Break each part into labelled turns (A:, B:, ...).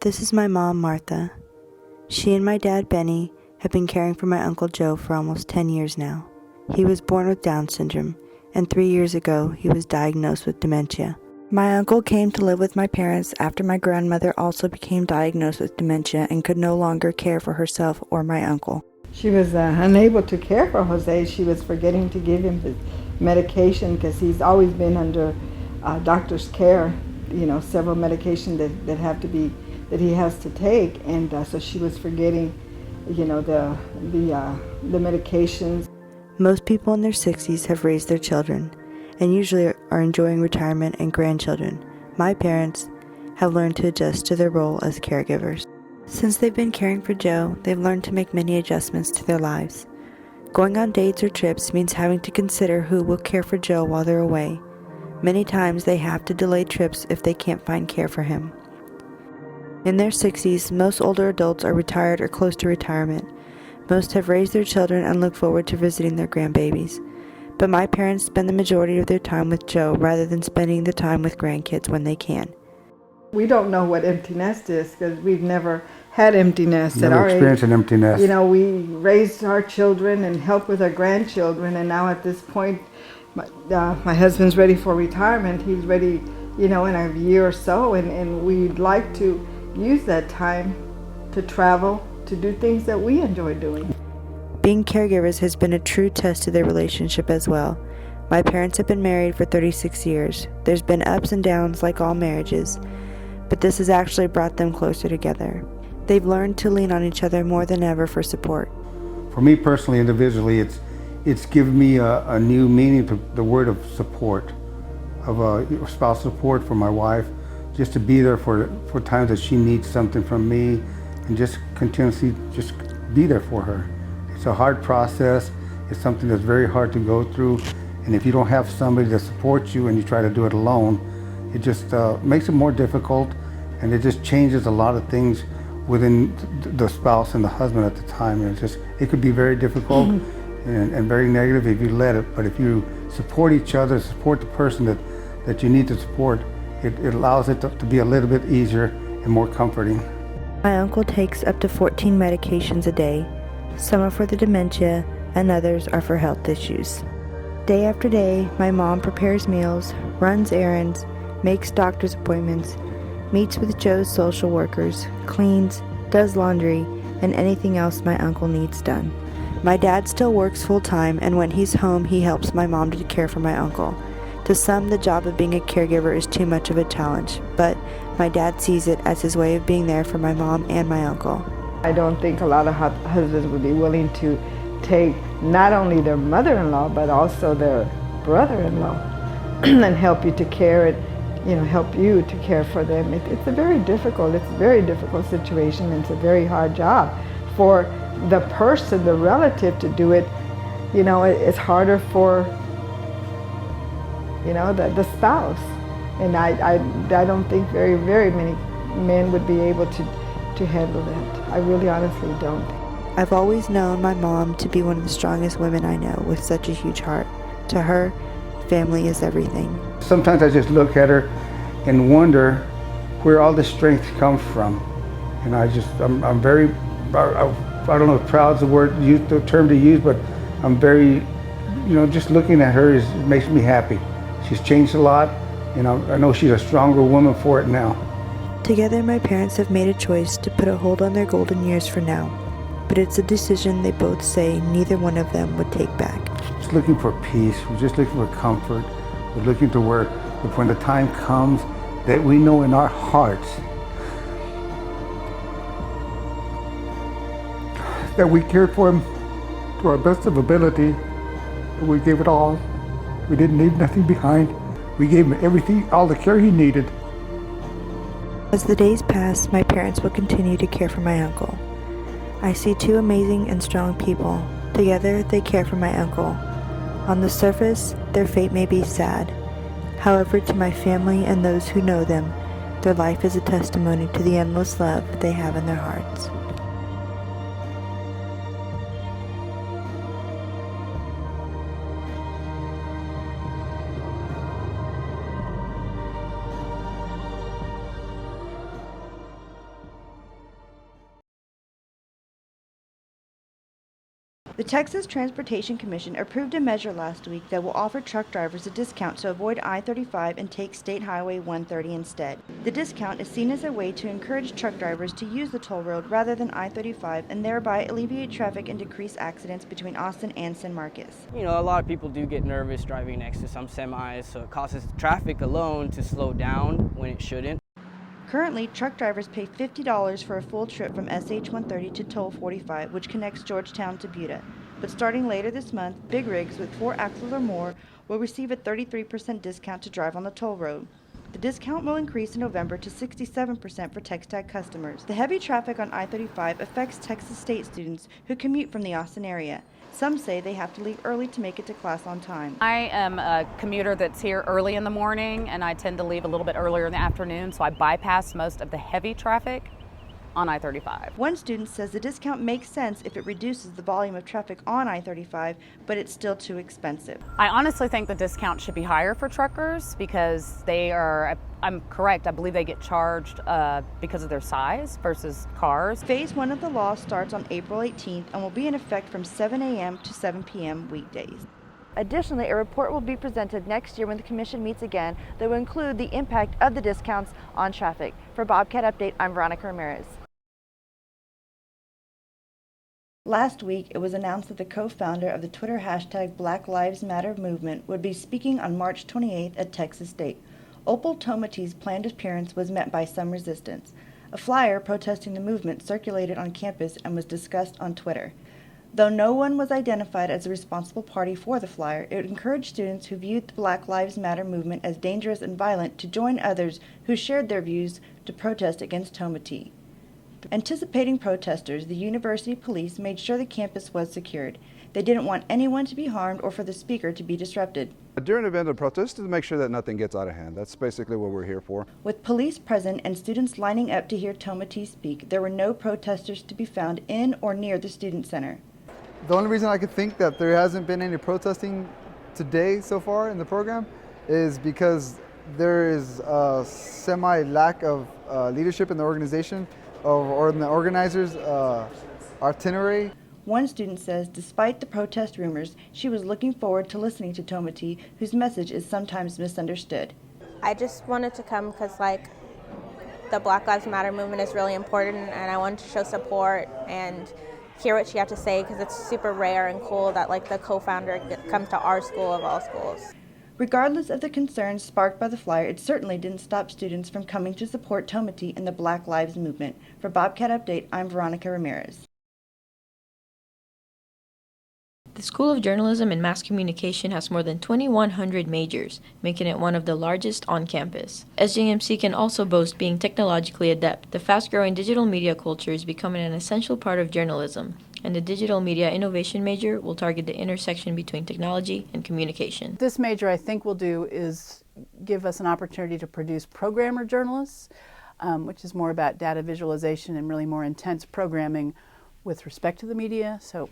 A: This is my mom, Martha. She and my dad, Benny, have been caring for my Uncle Joe for almost 10 years now. He was born with Down syndrome, and 3 years ago, he was diagnosed with dementia. My uncle came to live with my parents after my grandmother also became diagnosed with dementia and could no longer care for herself or my uncle.
B: She was unable to care for Jose. She was forgetting to give him his medication because he's always been under doctor's care, several medications that he has to take, and so she was forgetting, the medications.
A: Most people in their 60s have raised their children and usually are enjoying retirement and grandchildren. My parents have learned to adjust to their role as caregivers. Since they've been caring for Joe, they've learned to make many adjustments to their lives. Going on dates or trips means having to consider who will care for Joe while they're away. Many times they have to delay trips if they can't find care for him. In their 60s, most older adults are retired or close to retirement. Most have raised their children and look forward to visiting their grandbabies. But my parents spend the majority of their time with Joe rather than spending the time with grandkids when they can.
B: We don't know what empty nest is because we've never had empty nest at our age.
C: Never experienced an empty nest.
B: We raised our children and helped with our grandchildren, and now at this point, my husband's ready for retirement. He's ready, in a year or so, and we'd like to use that time to travel, to do things that we enjoy doing.
A: Being caregivers has been a true test to their relationship as well. My parents have been married for 36 years. There's been ups and downs like all marriages, but this has actually brought them closer together. They've learned to lean on each other more than ever for support.
C: For me personally, individually, it's given me a new meaning to the word of support, of spousal support for my wife, just to be there for times that she needs something from me, and just continuously just be there for her. It's a hard process. It's something that's very hard to go through, and if you don't have somebody that supports you and you try to do it alone, it just makes it more difficult, and it just changes a lot of things within the spouse and the husband at the time. And it could be very difficult and very negative if you let it. But if you support each other, support the person that you need to support, it allows it to be a little bit easier and more comforting.
A: My uncle takes up to 14 medications a day. Some are for the dementia and others are for health issues. Day after day, my mom prepares meals, runs errands, makes doctor's appointments, meets with Joe's social workers, cleans, does laundry, and anything else my uncle needs done. My dad still works full-time, and when he's home, he helps my mom to care for my uncle. To some, the job of being a caregiver is too much of a challenge, but my dad sees it as his way of being there for my mom and my uncle.
B: I don't think a lot of husbands would be willing to take not only their mother-in-law, but also their brother-in-law and help you to care it. Help you to care for them. It's a very difficult situation, and it's a very hard job. For the person, the relative, to do it, it's harder for, the spouse. And I don't think very, very many men would be able to handle that. I really honestly don't.
A: I've always known my mom to be one of the strongest women I know with such a huge heart. To her, family is everything.
C: Sometimes I just look at her and wonder where all this strength comes from. And I'm very, I don't know if proud is the term to use, but I'm very, just looking at her makes me happy. She's changed a lot, and I know she's a stronger woman for it now.
A: Together, my parents have made a choice to put a hold on their golden years for now, but it's a decision they both say neither one of them would take back.
C: Just looking for peace, we're just looking for comfort, we're looking to where when the time comes that we know in our hearts that we cared for him to our best of ability, and we gave it all. We didn't leave nothing behind. We gave him everything, all the care he needed.
A: As the days pass, my parents will continue to care for my uncle. I see two amazing and strong people. Together, they care for my uncle. On the surface, their fate may be sad. However, to my family and those who know them, their life is a testimony to the endless love they have in their hearts. The Texas Transportation Commission approved a measure last week that will offer truck drivers a discount to avoid I-35 and take State Highway 130 instead. The discount is seen as a way to encourage truck drivers to use the toll road rather than I-35 and thereby alleviate traffic and decrease accidents between Austin and San Marcos.
D: You know, a lot of people do get nervous driving next to some semis, so it causes traffic alone to slow down when it shouldn't.
A: Currently, truck drivers pay $50 for a full trip from SH 130 to Toll 45, which connects Georgetown to Buda. But starting later this month, big rigs with 4 axles or more will receive a 33% discount to drive on the toll road. The discount will increase in November to 67% for TexTag customers. The heavy traffic on I-35 affects Texas State students who commute from the Austin area. Some say they have to leave early to make it to class on time.
E: I am a commuter that's here early in the morning, and I tend to leave a little bit earlier in the afternoon, so I bypass most of the heavy traffic on I-35.
A: One student says the discount makes sense if it reduces the volume of traffic on I-35, but it's still too expensive.
E: I honestly think the discount should be higher for truckers because they are, I'm correct, I believe they get charged because of their size versus cars.
A: Phase 1 of the law starts on April 18th and will be in effect from 7 a.m. to 7 p.m. weekdays. Additionally, a report will be presented next year when the Commission meets again that will include the impact of the discounts on traffic. For Bobcat Update, I'm Veronica Ramirez. Last week, it was announced that the co-founder of the Twitter hashtag Black Lives Matter movement would be speaking on March 28th at Texas State. Opal Tomate's planned appearance was met by some resistance. A flyer protesting the movement circulated on campus and was discussed on Twitter. Though no one was identified as the responsible party for the flyer, it encouraged students who viewed the Black Lives Matter movement as dangerous and violent to join others who shared their views to protest against Tomate. Anticipating protesters, the university police made sure the campus was secured. They didn't want anyone to be harmed or for the speaker to be disrupted.
F: During an event of protest, to make sure that nothing gets out of hand. That's basically what we're here for.
A: With police present and students lining up to hear Tomate speak, there were no protesters to be found in or near the student center.
G: The only reason I could think that there hasn't been any protesting today so far in the program is because there is a semi-lack of leadership in the organization or in the organizers' itinerary.
A: One student says despite the protest rumors, she was looking forward to listening to Tomate, whose message is sometimes misunderstood.
H: I just wanted to come because the Black Lives Matter movement is really important, and I wanted to show support and hear what she had to say because it's super rare and cool that the co-founder comes to our school of all schools.
A: Regardless of the concerns sparked by the flyer, it certainly didn't stop students from coming to support Tomate and the Black Lives movement. For Bobcat Update, I'm Veronica Ramirez.
I: The School of Journalism and Mass Communication has more than 2,100 majors, making it one of the largest on campus. SJMC can also boast being technologically adept. The fast-growing digital media culture is becoming an essential part of journalism, and the Digital Media Innovation major will target the intersection between technology and communication.
J: This major, I think, will do is give us an opportunity to produce programmer journalists, which is more about data visualization and really more intense programming with respect to the media. So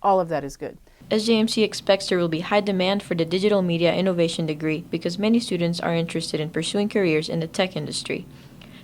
J: all of that is good.
I: SJMC expects there will be high demand for the Digital Media Innovation degree because many students are interested in pursuing careers in the tech industry.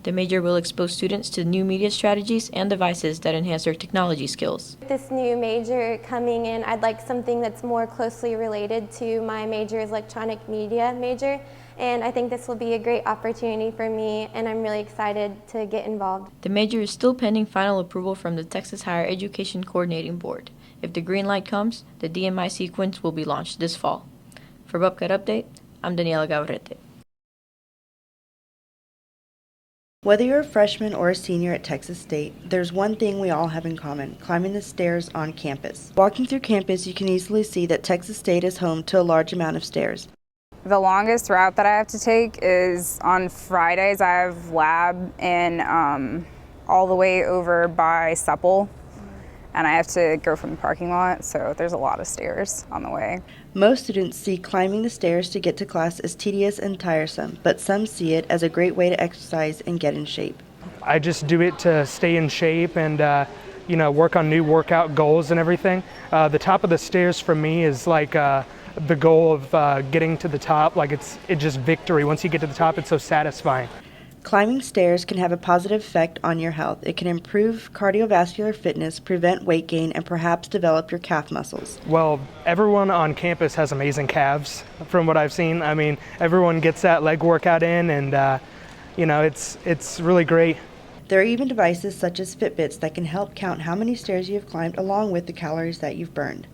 I: The major will expose students to new media strategies and devices that enhance their technology skills.
K: This new major coming in, I'd like something that's more closely related to my major's electronic media major, and I think this will be a great opportunity for me, and I'm really excited to get involved.
I: The major is still pending final approval from the Texas Higher Education Coordinating Board. If the green light comes, the DMI sequence will be launched this fall. For Bobcat Update, I'm Daniela Gavarrete.
A: Whether you're a freshman or a senior at Texas State, there's one thing we all have in common: climbing the stairs on campus. Walking through campus, you can easily see that Texas State is home to a large amount of stairs.
L: The longest route that I have to take is on Fridays. I have lab in all the way over by Supple, and I have to go from the parking lot, so there's a lot of stairs on the way.
A: Most students see climbing the stairs to get to class as tedious and tiresome, but some see it as a great way to exercise and get in shape.
M: I just do it to stay in shape and work on new workout goals and everything. The top of the stairs for me is like the goal of getting to the top. Like it's just victory. Once you get to the top, it's so satisfying.
A: Climbing stairs can have a positive effect on your health. It can improve cardiovascular fitness, prevent weight gain, and perhaps develop your calf muscles.
M: Well, everyone on campus has amazing calves from what I've seen. I mean, everyone gets that leg workout in, and it's really great.
A: There are even devices such as Fitbits that can help count how many stairs you have climbed along with the calories that you've burned.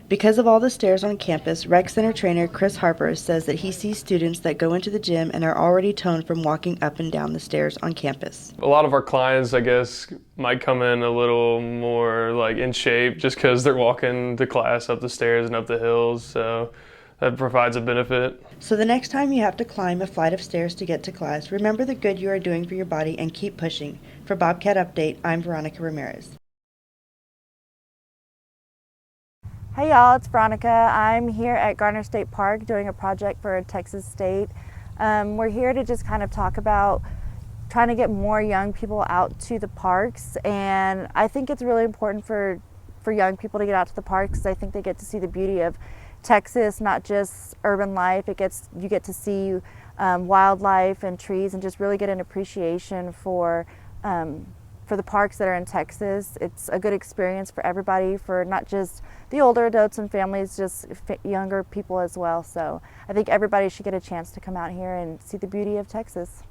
A: Because of all the stairs on campus, Rec Center trainer Chris Harper says that he sees students that go into the gym and are already toned from walking up and down the stairs on campus.
N: A lot of our clients, I guess, might come in a little more like in shape just because they're walking to class up the stairs and up the hills, so that provides a benefit.
A: So the next time you have to climb a flight of stairs to get to class, remember the good you are doing for your body and keep pushing. For Bobcat Update, I'm Veronica Ramirez.
O: Hey y'all, it's Veronica. I'm here at Garner State Park doing a project for Texas State. We're here to just kind of talk about trying to get more young people out to the parks, and I think it's really important for young people to get out to the parks because I think they get to see the beauty of Texas, not just urban life. You get to see wildlife and trees and just really get an appreciation for the parks that are in Texas. It's a good experience for everybody, for not just the older adults and families, just younger people as well. So I think everybody should get a chance to come out here and see the beauty of Texas.